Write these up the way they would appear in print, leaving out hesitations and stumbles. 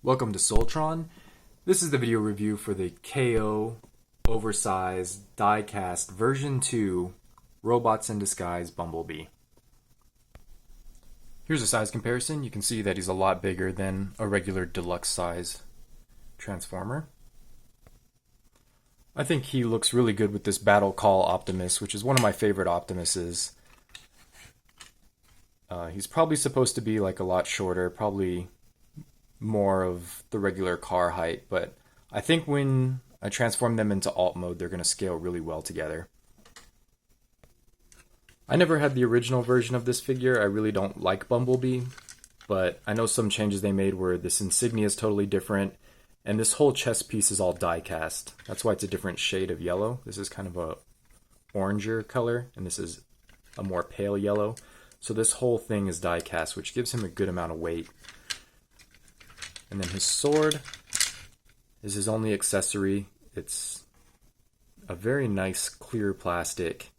Welcome to Soltron. This is the video review for the KO Oversized Die-Cast version 2 Robots in Disguise Bumblebee. Here's a size comparison. You can see that he's a lot bigger than a regular deluxe size Transformer. I think he looks really good with this Battle Call Optimus, which is one of my favorite Optimuses. He's probably supposed to be like a lot shorter, probably more of the regular car height, but I think when I transform them into alt mode, they're going to scale really well together. I never had the original version of this figure. I really don't like Bumblebee, but I know some changes they made where this insignia is totally different, and this whole chest piece is all die cast. That's why it's a different shade of yellow. This is kind of a oranger color, and this is a more pale yellow. So this whole thing is die cast, which gives him a good amount of weight. And then his sword is his only accessory. It's a very nice clear plastic.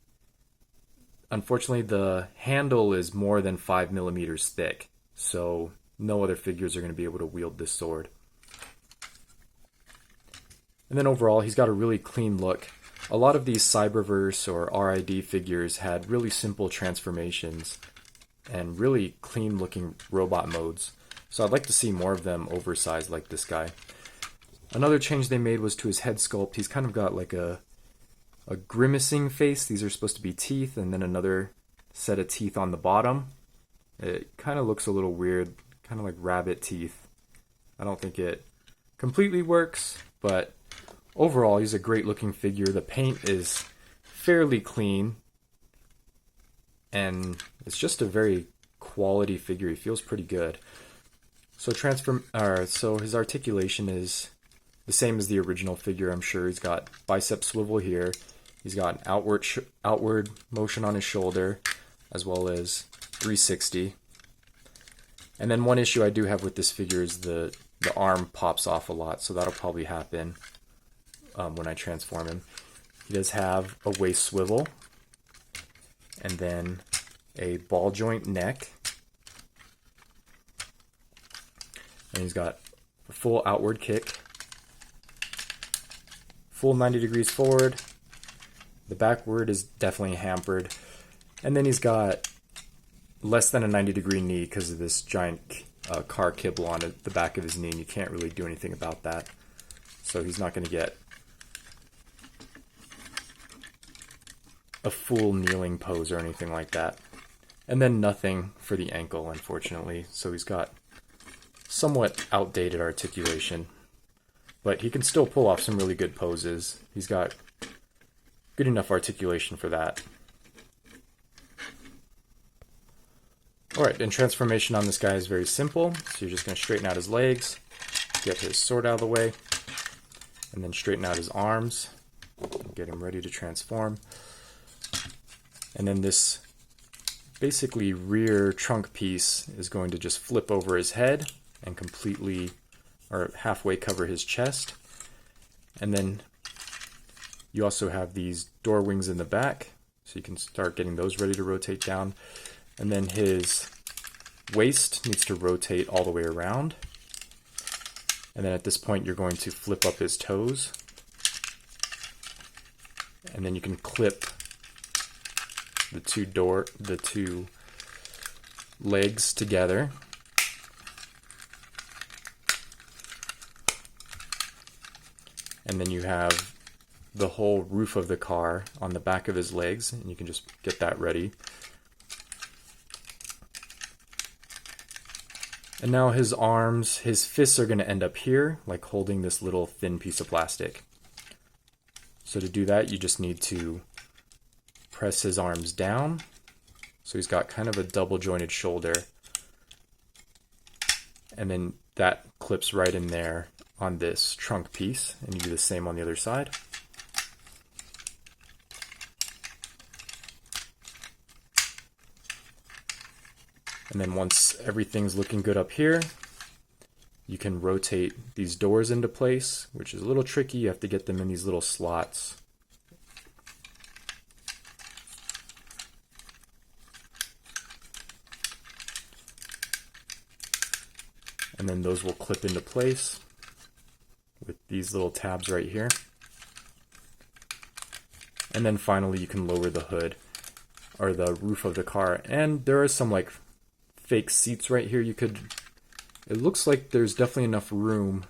Unfortunately, the handle is more than 5 millimeters thick, so no other figures are going to be able to wield this sword. And then overall, he's got a really clean look. A lot of these Cyberverse or RID figures had really simple transformations and really clean looking robot modes. So I'd like to see more of them oversized like this guy. Another change they made was to his head sculpt. He's kind of got like a grimacing face. These are supposed to be teeth, and then another set of teeth on the bottom. It kind of looks a little weird, kind of like rabbit teeth. I don't think it completely works, but overall he's a great looking figure. The paint is fairly clean, and it's just a very quality figure. He feels pretty good. So his articulation is the same as the original figure, I'm sure. He's got bicep swivel here. He's got an outward motion on his shoulder, as well as 360. And then one issue I do have with this figure is the arm pops off a lot, so that'll probably happen when I transform him. He does have a waist swivel, and then a ball joint neck. And he's got a full outward kick, full 90 degrees forward. The backward is definitely hampered. And then he's got less than a 90-degree knee because of this giant car kibble on the back of his knee, and you can't really do anything about that. So he's not going to get a full kneeling pose or anything like that. And then nothing for the ankle, unfortunately. So he's got somewhat outdated articulation, but he can still pull off some really good poses. He's got good enough articulation for that. Alright, and transformation on this guy is very simple. So you're just going to straighten out his legs, get his sword out of the way, and then straighten out his arms, get him ready to transform. And then this basically rear trunk piece is going to just flip over his head and completely or halfway cover his chest. And then you also have these door wings in the back, so you can start getting those ready to rotate down. And then his waist needs to rotate all the way around. And then at this point you're going to flip up his toes. And then you can clip the two legs together. And then you have the whole roof of the car on the back of his legs, and you can just get that ready. And now his arms, his fists are going to end up here, like holding this little thin piece of plastic. So to do that, you just need to press his arms down. So he's got kind of a double jointed shoulder. And then that clips right in there on this trunk piece, and you do the same on the other side. And then once everything's looking good up here, you can rotate these doors into place, which is a little tricky. You have to get them in these little slots. and then those will clip into place with these little tabs right here. And then finally you can lower the hood or the roof of the car, and there are some like fake seats right here. It looks like there's definitely enough room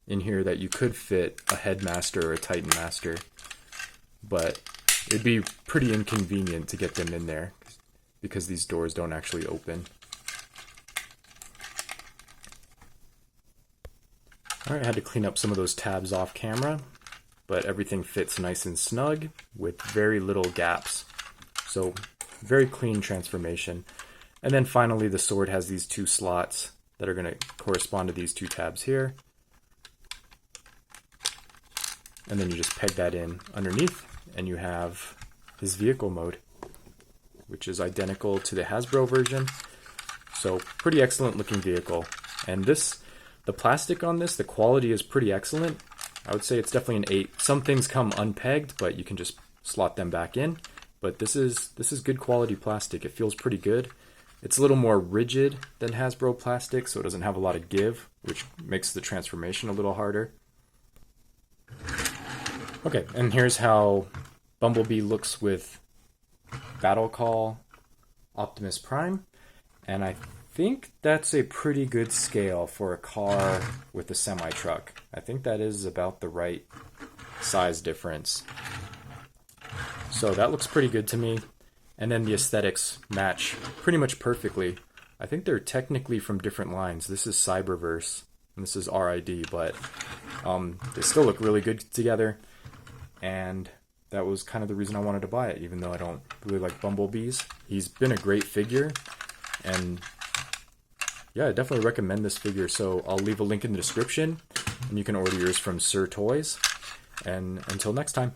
in here that you could fit a Headmaster or a Titan Master, but it'd be pretty inconvenient to get them in there because these doors don't actually open. Alright, I had to clean up some of those tabs off camera, but everything fits nice and snug with very little gaps. So very clean transformation. And then finally the sword has these two slots that are going to correspond to these two tabs here. And then you just peg that in underneath and you have his vehicle mode, which is identical to the Hasbro version. So pretty excellent looking vehicle. And the plastic on this, the quality is pretty excellent. I would say it's definitely an 8. Some things come unpegged, but you can just slot them back in. But this is good quality plastic. It feels pretty good. It's a little more rigid than Hasbro plastic, so it doesn't have a lot of give, which makes the transformation a little harder. Okay, and here's how Bumblebee looks with Battle Call Optimus Prime. And I think that's a pretty good scale for a car with a semi-truck. I think that is about the right size difference. So that looks pretty good to me. And then the aesthetics match pretty much perfectly. I think they're technically from different lines. This is Cyberverse and this is RID, but they still look really good together. And that was kind of the reason I wanted to buy it, even though I don't really like bumblebees. He's been a great figure, and yeah, I definitely recommend this figure. So I'll leave a link in the description, and you can order yours from Sir Toys. And until next time.